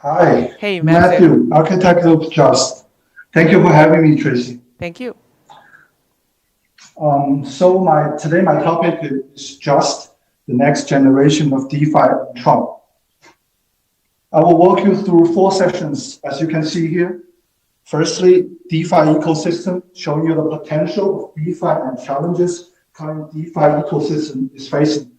Hi, Hey, Matthew. Matthew, architect of Just. Thank you for having me, Tracy. Thank you. Today my topic is Just, the next generation of DeFi and Tron. I will walk you through 4 sessions, as you can see here. Firstly, DeFi ecosystem, showing you the potential of DeFi and challenges current DeFi ecosystem is facing.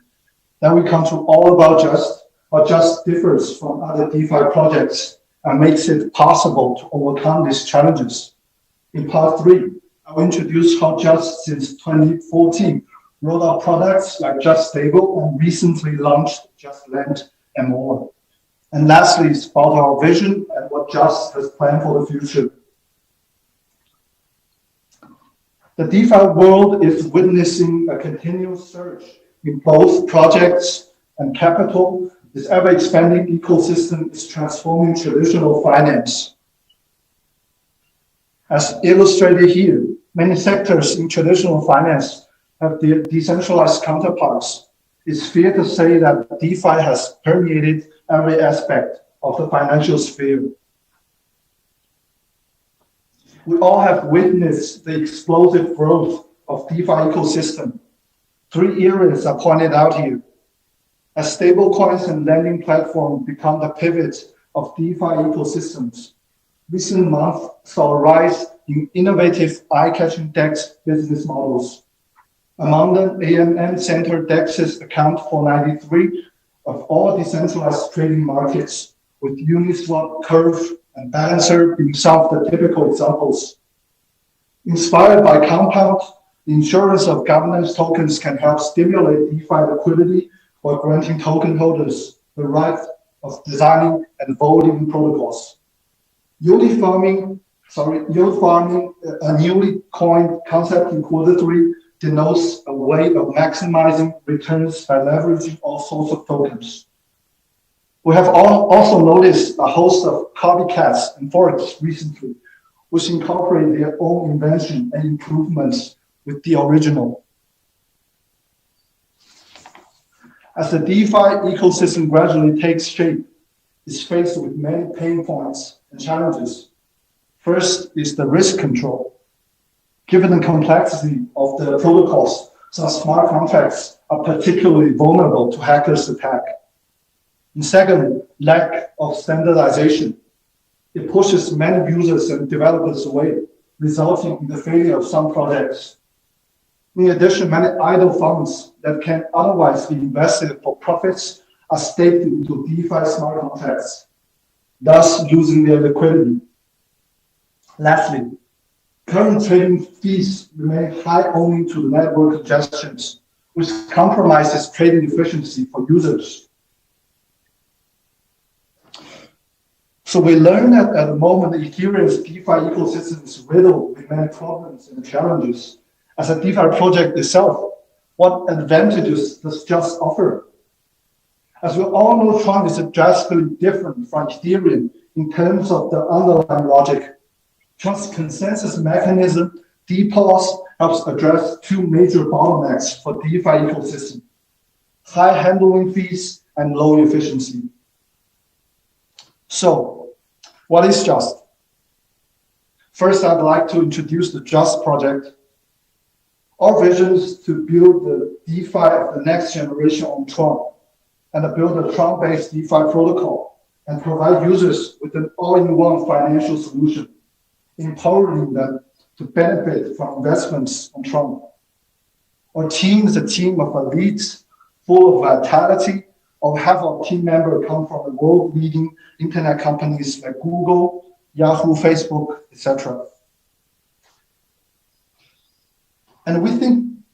Then we come to all about Just, how Just differs from other DeFi projects and makes it possible to overcome these challenges. In part 3, I will introduce how Just since 2014 rolled out products like JustStable and recently launched JustLend and more. And lastly, it's about our vision and what Just has planned for the future. The DeFi world is witnessing a continuous surge in both projects and capital. This ever-expanding ecosystem is transforming traditional finance. As illustrated here, many sectors in traditional finance have their decentralized counterparts. It's fair to say that DeFi has permeated every aspect of the financial sphere. We all have witnessed the explosive growth of DeFi ecosystem. 3 areas are pointed out here. As stablecoins and lending platforms become the pivot of DeFi ecosystems, recent months saw a rise in innovative eye-catching DEX business models. Among them, AMM-centered DEXs account for 93 of all decentralized trading markets, with Uniswap, Curve, and Balancer being some of the typical examples. Inspired by Compound, the insurance of governance tokens can help stimulate DeFi liquidity while granting token holders the right of designing and voting protocols. Yield farming, a newly coined concept in Q3, denotes a way of maximizing returns by leveraging all sorts of tokens. We have also noticed a host of copycats and forks recently, which incorporate their own invention and improvements with the original. As the DeFi ecosystem gradually takes shape, it's faced with many pain points and challenges. First is the risk control. Given the complexity of the protocols, some smart contracts are particularly vulnerable to hackers' attack. And second, lack of standardization. It pushes many users and developers away, resulting in the failure of some projects. In addition, many idle funds that can otherwise be invested for profits are staked into DeFi smart contracts, thus losing their liquidity. Lastly, current trading fees remain high owing to the network congestions, which compromises trading efficiency for users. So we learn that at the moment, Ethereum's DeFi ecosystem is riddled with many problems and challenges. As a DeFi project itself, what advantages does Just offer? As we all know, Tron is drastically different from Ethereum in terms of the underlying logic. Tron's consensus mechanism, DPoS, helps address 2 major bottlenecks for DeFi ecosystem: high handling fees and low efficiency. So, what is Just? First, I'd like to introduce the Just project. Our vision is to build the DeFi of the next generation on Tron, and to build a Tron-based DeFi protocol and provide users with an all-in-one financial solution, empowering them to benefit from investments on Tron. Our team is a team of elites full of vitality. Over half of team members come from the world-leading internet companies like Google, Yahoo, Facebook, etc. And we think,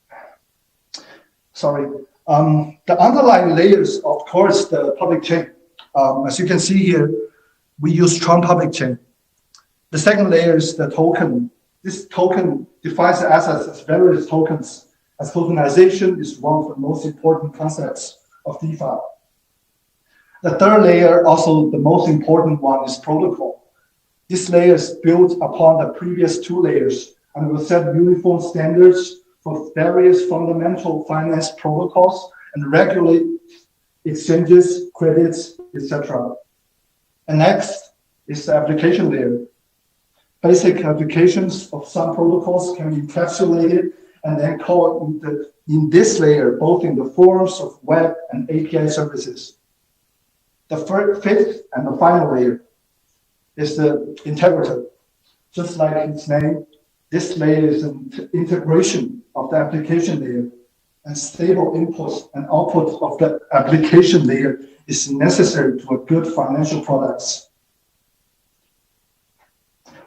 the underlying layers, of course, the public chain. As you can see here, we use Tron public chain. The second layer is the token. This token defines the assets as various tokens, as tokenization is one of the most important concepts of DeFi. The third layer, also the most important one, is protocol. This layer is built upon the previous 2 layers and will set uniform standards for various fundamental finance protocols and regulate exchanges, credits, etc. And next is the application layer. Basic applications of some protocols can be encapsulated and then called in this layer, both in the forms of web and API services. The fifth and the final layer is the integrator. Just like its name, this layer is an integration of the application layer, and stable inputs and outputs of the application layer is necessary to a good financial products.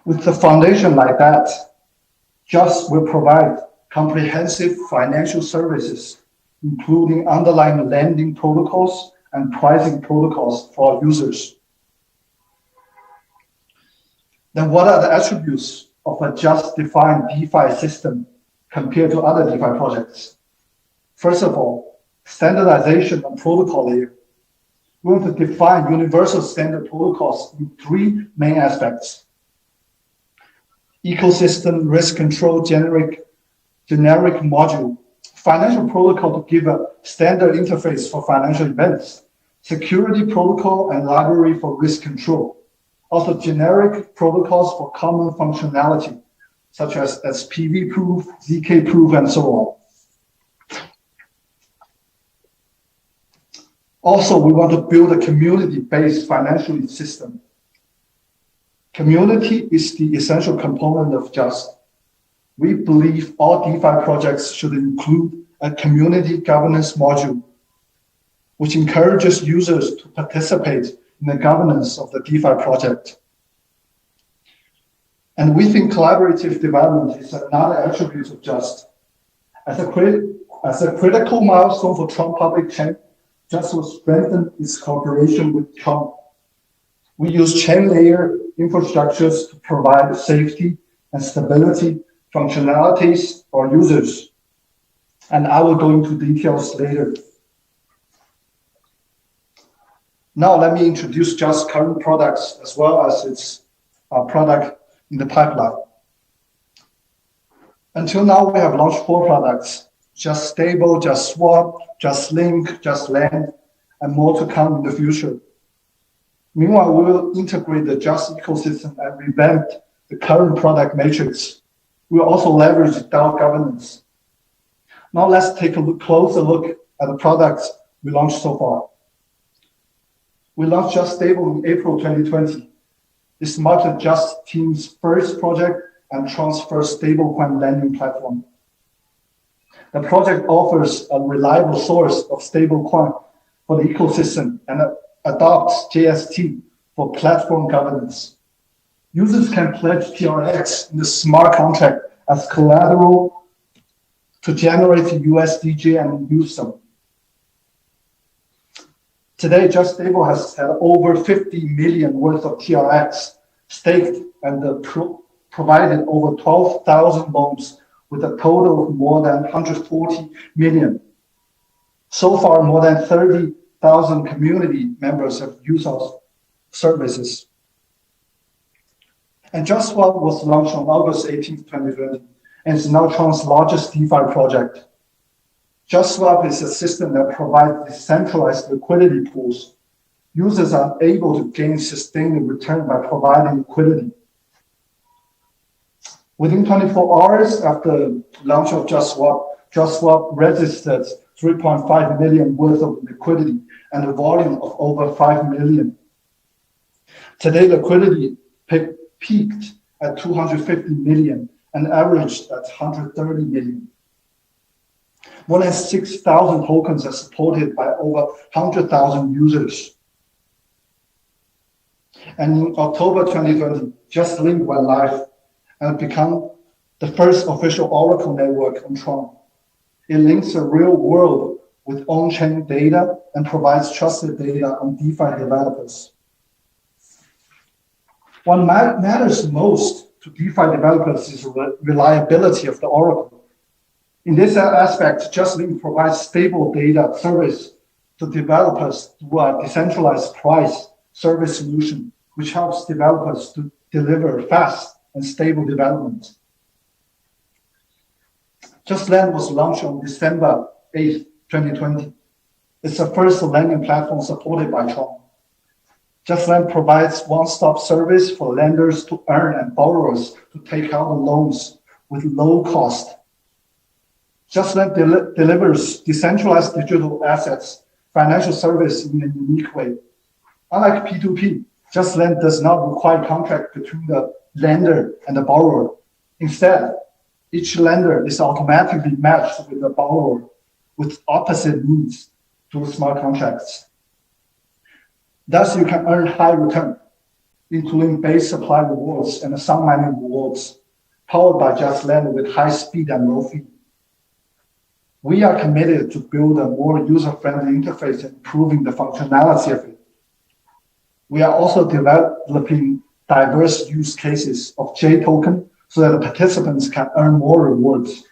With the foundation like that, Just will provide comprehensive financial services, including underlying lending protocols and pricing protocols for our users. Then what are the attributes of a just-defined DeFi system compared to other DeFi projects? First of all, standardization on protocol layer. We want to define universal standard protocols in three main aspects: ecosystem, risk control, generic module, financial protocol to give a standard interface for financial events, security protocol and library for risk control. Also generic protocols for common functionality, such as SPV proof, ZK proof, and so on. Also, we want to build a community-based financial system. Community is the essential component of Just. We believe all DeFi projects should include a community governance module, which encourages users to participate in the governance of the DeFi project. And we think collaborative development is another attribute of Just. As a critical milestone for Tron public chain, Just will strengthen its cooperation with Tron. We use chain layer infrastructures to provide safety and stability functionalities for users. And I will go into details later. Now let me introduce Just current products as well as its product in the pipeline. Until now, we have launched 4 products: JustStable, JustSwap, JustLink, JustLend, and more to come in the future. Meanwhile, we will integrate the Just ecosystem and revamp the current product matrix. We will also leverage DAO governance. Now let's take a closer look at the products we launched so far. We launched JustStable in April 2020. This marked the Just team's first project and Tron's first stablecoin lending platform. The project offers a reliable source of stablecoin for the ecosystem and adopts JST for platform governance. Users can pledge TRX in the smart contract as collateral to generate USDJ and use them. Today, JustStable has had over 50 million worth of TRX staked and provided over 12,000 loans with a total of more than 140 million. So far, more than 30,000 community members have used our services. And JustSwap was launched on August 18, 2020, and is now Tron's largest DeFi project. JustSwap is a system that provides decentralized liquidity pools. Users are able to gain sustained return by providing liquidity. Within 24 hours after launch of JustSwap registered 3.5 million worth of liquidity and a volume of over 5 million. Today, liquidity peaked at 250 million and averaged at 130 million. More than 6,000 tokens are supported by over 100,000 users. And in October 2020, JustLend went live and become the first official Oracle network on Tron. It links the real world with on-chain data and provides trusted data on DeFi developers. What matters most to DeFi developers is the reliability of the Oracle. In this aspect, JustLend provides stable data service to developers through a decentralized price service solution, which helps developers to deliver fast and stable development. JustLend was launched on December 8, 2020. It's the first lending platform supported by Tron. JustLend provides one-stop service for lenders to earn and borrowers to take out loans with low cost. JustLend delivers decentralized digital assets, financial service in a unique way. Unlike P2P, JustLend does not require contract between the lender and the borrower. Instead, each lender is automatically matched with the borrower with opposite needs through smart contracts. Thus, you can earn high return, including base supply rewards and some mining rewards, powered by JustLend with high speed and low fee. We are committed to build a more user-friendly interface and improving the functionality of it. We are also developing diverse use cases of JToken so that the participants can earn more rewards.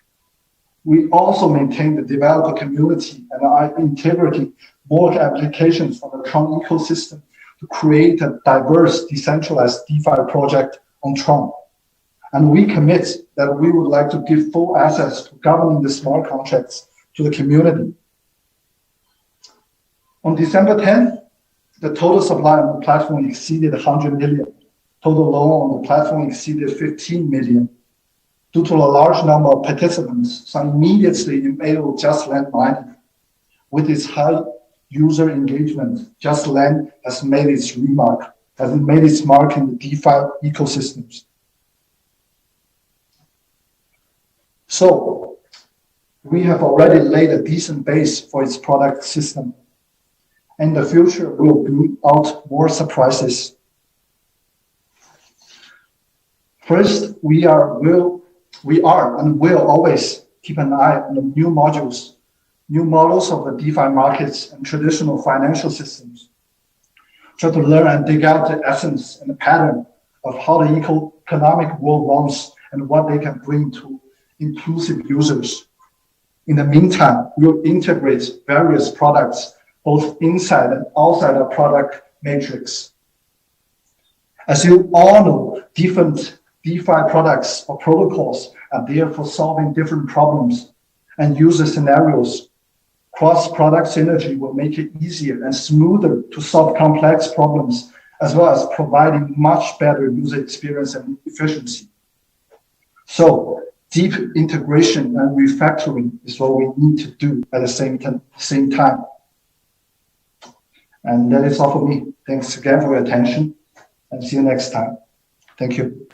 We also maintain the developer community and are integrating more applications from the Tron ecosystem to create a diverse, decentralized DeFi project on Tron. And we commit that we would like to give full access to governing the smart contracts to the community. On December 10th, the total supply on the platform exceeded 100 million. Total loan on the platform exceeded 15 million. Due to a large number of participants, some immediately enabled JustLend mining. With its high user engagement, JustLend has made its mark in the DeFi ecosystems. So, we have already laid a decent base for its product system. In the future, we will bring out more surprises. First, we are and will always keep an eye on the new models of the DeFi markets and traditional financial systems. Try to learn and dig out the essence and the pattern of how the economic world runs and what they can bring to inclusive users. In the meantime, we'll integrate various products both inside and outside our product matrix. As you all know, different DeFi products or protocols are there for solving different problems and user scenarios. Cross-product synergy will make it easier and smoother to solve complex problems, as well as providing much better user experience and efficiency. So, deep integration and refactoring is what we need to do at the same time. And that is all for me. Thanks again for your attention, and see you next time. Thank you.